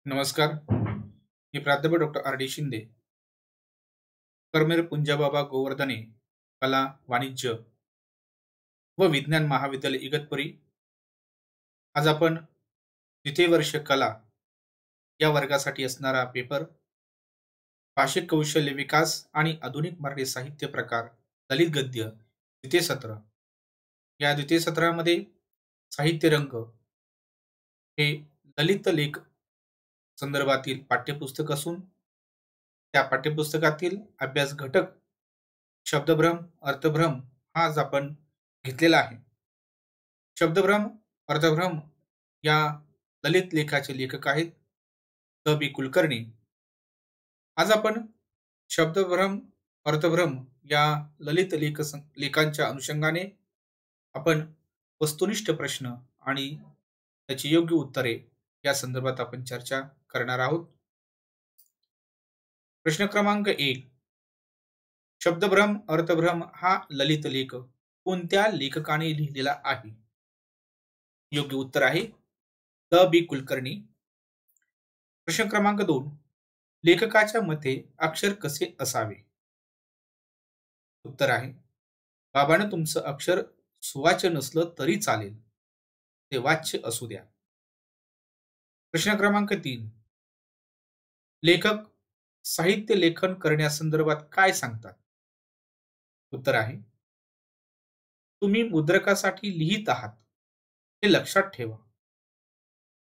नमस्कार. मी प्राध्यापक डॉक्टर आर डी शिंदे, करमेर पुंजाबाबा गोवर्धने कला, वाणिज्य व विज्ञान महाविद्यालय इगतपुरी. आज आपण द्वितीय वर्ष कला या वर्गासाठी असणारा पेपर भाषिक कौशल्य विकास आणि आधुनिक मराठी साहित्य प्रकार दलित गद्य द्वितीय सत्र. या द्वितीय सत्रामध्ये साहित्य रंग हे दलित लेख संदर्भातील पाठ्यपुस्तक असून त्या पाठ्यपुस्तकातील अभ्यास घटक शब्दभ्रम, अर्थभ्रम हा आज आपण घेतलेला आहे. शब्दभ्रम, अर्थभ्रम या दलित लेखाचे लेखक आहेत द बी कुलकर्णी. आज आपण शब्दभ्रम, अर्थभ्रम या ललित लेखांच्या अनुषंगाने आपण वस्तुनिष्ठ प्रश्न आणि त्याची योग्य उत्तरे या संदर्भात आपण चर्चा करणार आहोत. प्रश्न क्रमांक 1. शब्दभ्रम, अर्थभ्रम हा ललित लेख कोणत्या लेखकाने लिहिलेला आहे? योग्य उत्तर आहे द बी कुलकर्णी. प्रश्न क्रमांक 2. लेखकाच्या मते अक्षर कसे असावे? उत्तर आहे बाबांनो, तुमचं अक्षर सुवाच्य नसलं तरी चालेल, ते वाच्य असू द्या. प्रश्न क्रमांक 3. लेखक साहित्य लेखन करण्यासंदर्भात काय सांगतात? उत्तर आहे तुम्ही मुद्रकासाठी लिहित आहात हे लक्षात ठेवा.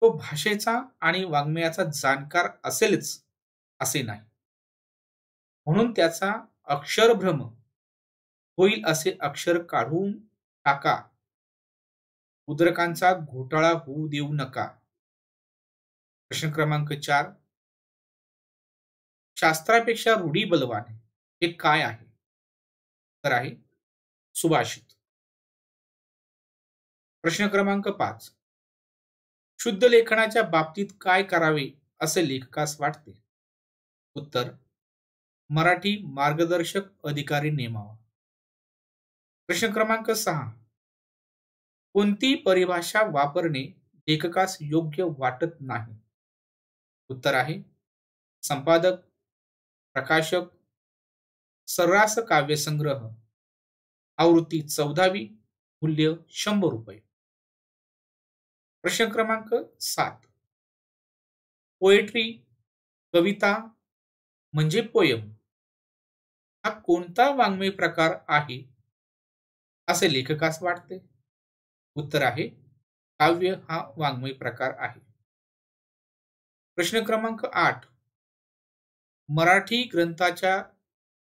तो भाषेचा आणि वाङ्मयाचा जाणकार असेलच असे नाही, म्हणून त्याचा अक्षरभ्रम होईल असे अक्षर काढून टाका. मुद्रकांचा घोटाळा होऊ देऊ नका. प्रश्न क्रमांक 4. शास्त्रापेक्षा रूढी बलवान हे काय आहे? तर आहे सुभाषित. प्रश्न क्रमांक 5. शुद्ध लेखनाच्या बाबतीत काय करावे असे लेखकास वाटते? उत्तर मराठी मार्गदर्शक अधिकारी नेमावा. प्रश्न क्रमांक 6. कोणती परिभाषा वापरणे लेखकास योग्य वाटत नाही? उत्तर आहे संपादक, प्रकाशक, सर्रास काव्यसंग्रह, आवृत्ती 14वी, मूल्य 100 रुपये. प्रश्न क्रमांक 7. पोएट्री, कविता म्हणजे पोयम हा कोणता वाङ्मय प्रकार आहे असे लेखकास वाटते? उत्तर आहे काव्य हा वाङ्मय प्रकार आहे. प्रश्न क्रमांक 8. मराठी ग्रंथाच्या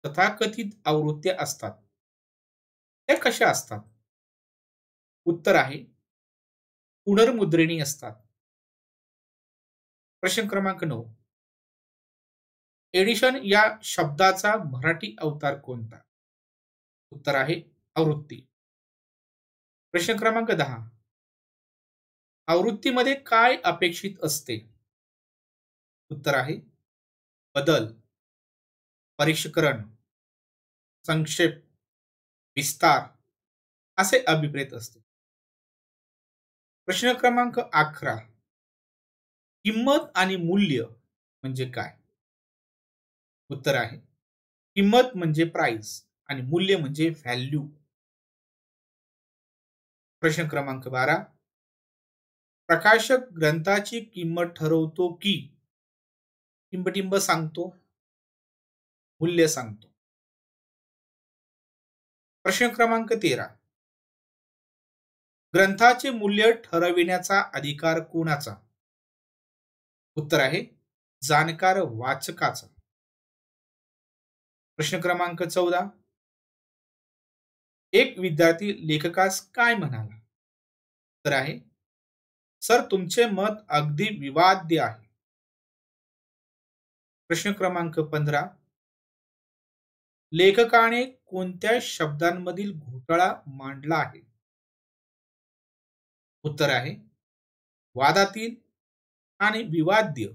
तथाकथित आवृत्त्या असतात त्या कशा असतात? उत्तर आहे पुनर्मुद्रणी असतात. प्रश्न क्रमांक 9. एडिशन या शब्दाचा मराठी अवतार कोणता? उत्तर आहे आवृत्ती. प्रश्न क्रमांक 10. आवृत्तीमध्ये काय अपेक्षित असते? उत्तर आहे बदल, परिष्करण, संक्षेप, विस्तार असे अभिप्रेत असते. प्रश्न क्रमांक 11. किंमत आणि मूल्य म्हणजे काय? उत्तर आहे किंमत म्हणजे प्राइस आणि मूल्य म्हणजे व्हॅल्यू. प्रश्न क्रमांक 12. प्रकाशक ग्रंथाची किंमत ठरवतो की टिंबटिंब सांगतो, मूल्य सांगतो? प्रश्न क्रमांक 13. ग्रंथाचे मूल्य ठरविण्याचा अधिकार कोणाचा? उत्तर आहे जाणकार वाचकाचा. प्रश्न क्रमांक 14. एक विद्यार्थी लेखकास काय म्हणाला? तर आहे सर, तुमचे मत अगदी विवाद्य आहे. प्रश्न क्रमांक 15. लेखकाने कोणत्या शब्दांमधील घोटाळा मांडला आहे? उत्तर आहे वादातील आणि विवाद्य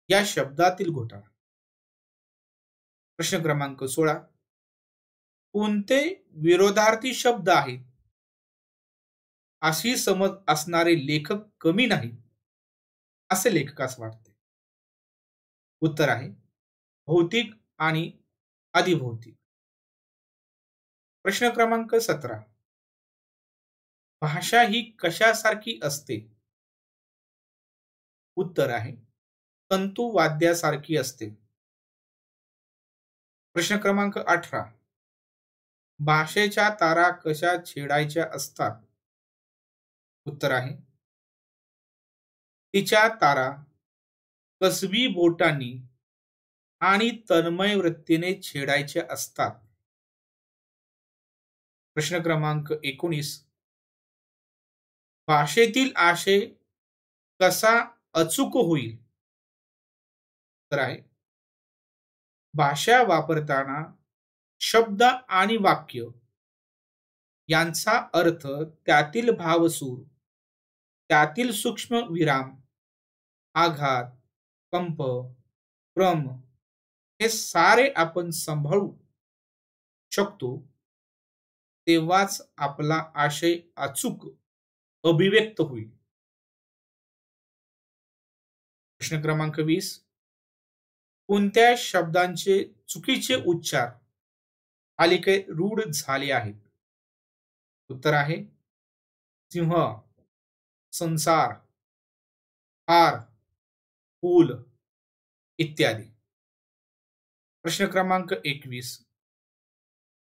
या शब्दातील घोटाळा. प्रश्न क्रमांक 16. कोणते विरोधार्थी शब्द आहेत अशी समज असणारे लेखक कमी नाहीत असे लेखकास वाटते? उत्तर आहे भौतिक आणि अधिभौतिक. प्रश्न क्रमांक 17. भाषा ही कशासारखी असते? उत्तर आहे तंतुवाद्यासारखी असते. प्रश्न क्रमांक 18. भाषेच्या तारा कशा छेडायच्या असतात? उत्तर आहे तिच्या तारा कसबी बोटांनी आणि तन्मय वृत्तीने छेडायच्या असतात. प्रश्न क्रमांक 19. भाषेतील आशय कसा अचूक होईल? तर आहे भाषा वापरताना शब्द आणि वाक्य यांचा अर्थ, त्यातील भावसूर, त्यातील सूक्ष्म विराम, आघात, कंप, क्रम हे सारे आपण सांभाळू शकतो, तेव्हाच आपला आशय अचूक अभिव्यक्त होईल. प्रश्न क्रमांक 20. कोणत्या शब्दांचे चुकीचे उच्चार अलीकडे रूढ झाले आहेत? उत्तर आहे सिंह, संसार, हार, फूल इत्यादी. प्रश्न क्रमांक 21.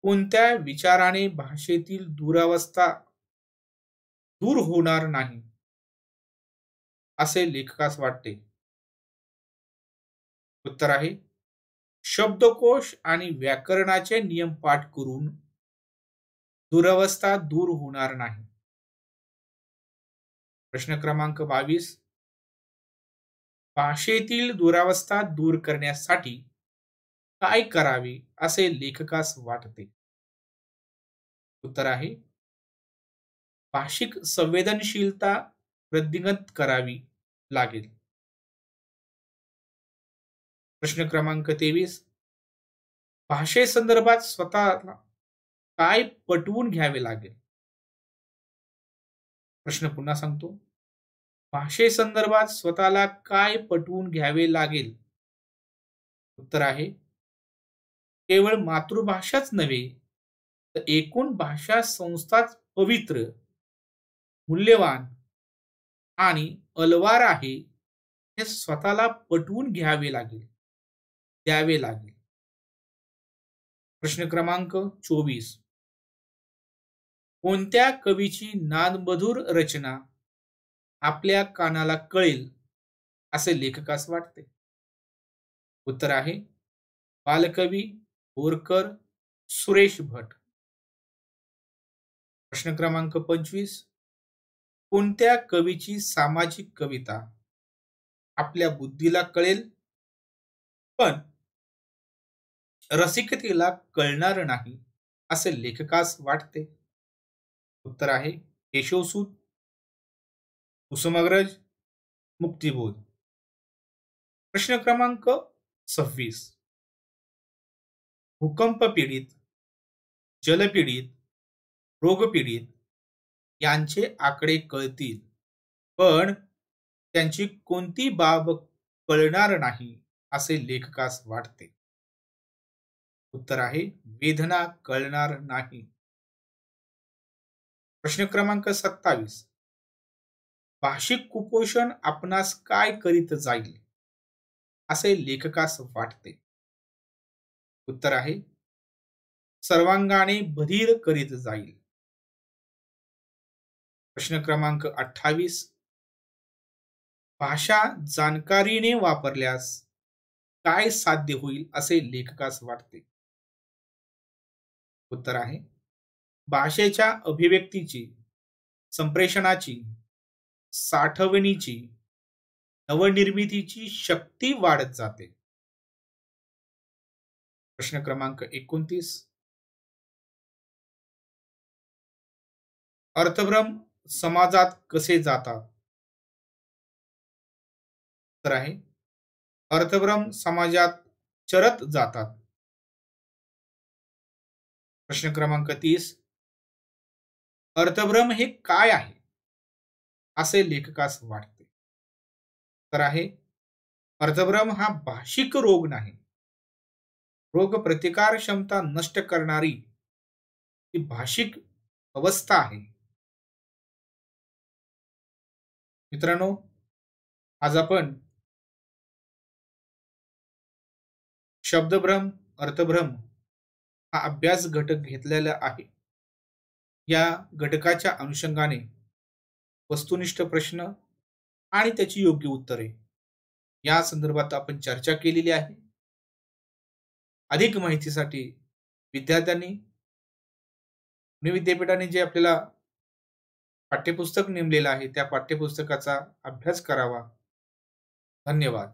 कोणत्या विचाराने भाषेतील दुरावस्था दूर होणार नाही असे लेखकास वाटते? उत्तर आहे शब्दकोश आणि व्याकरणाचे नियम पाठ करून दुरावस्था दूर होणार नाही. प्रश्न क्रमांक 22. भाषेतील दुरावस्था दूर करण्यासाठी काय करावे असे लेखकास वाटते? उत्तर आहे भाषिक संवेदनशीलता वृद्धिंगत करावी लागेल. प्रश्न क्रमांक 23. भाषेसंदर्भात स्वतःला काय पटवून घ्यावे लागेल? प्रश्न पुन्हा सांगतो. भाषेसंदर्भात स्वतःला काय पटवून घ्यावे लागेल? उत्तर आहे केवळ मातृभाषाच नव्हे तर एकूण भाषा संस्थाच पवित्र, मूल्यवान आणि अलवार आहे हे स्वतःला पटवून घ्यावे लागेल, द्यावे लागेल. प्रश्न क्रमांक 24. कोणत्या कवीची नादमधुर रचना आपल्या कानाला कळेल असे लेखकास वाटते? उत्तर आहे बालकवी बोरकर, सुरेश भट. प्रश्न क्रमांक 25. कोणत्या कवीची सामाजिक कविता आपल्या बुद्धीला कळेल पण रसिकतेला कळणार नाही असे लेखकास वाटते? उत्तर आहे केशवसूत, कुसुमाग्रज, मुक्तिबोध. प्रश्न क्रमांक 26. भूकंप पीडित, जलपीडित, रोगपीडित यांचे आकडे कळतील पण त्यांची कोणती बाब कळणार नाही असे लेखकास वाटते? उत्तर आहे वेदना कळणार नाही. प्रश्न क्रमांक 27. भाषिक कुपोषण आपणास काय करीत जाईल असे लेखकास वाटते? उत्तर आहे सर्वांगाने बधीर करीत जाईल. प्रश्न क्रमांक 28. भाषा जाणकारीने वापरल्यास काय साध्य होईल असे लेखकास वाटते? उत्तर आहे भाषेच्या अभिव्यक्तीची, संप्रेषणाची, साठवणीची, नवनिर्मितीची शक्ती वाढत जाते. प्रश्न क्रमांक 29. अर्थभ्रम समाजात कसे जातात? तर आहे अर्थभ्रम समाजात चरत जातात. प्रश्न क्रमांक 30. अर्थभ्रम हे काय आहे असे लेखकास वाटते? तर आहे अर्थभ्रम हा भाषिक रोग नाही. रोग प्रतिकार क्षमता नष्ट करणारी ही भाषिक अवस्था आहे. मित्रांनो, आज आपण शब्दभ्रम, अर्थभ्रम हा अभ्यास घटक घेतलेला आहे. या घटकाच्या अनुषंगाने वस्तुनिष्ठ प्रश्न आणि त्याची योग्य उत्तरे या संदर्भात आपण चर्चा केलेली आहे. अधिक माहितीसाठी विद्यार्थ्यांनी पुणे विद्यापीठाने जे आपल्याला पाठ्यपुस्तक नेमलेलं आहे त्या पाठ्यपुस्तकाचा अभ्यास करावा. धन्यवाद.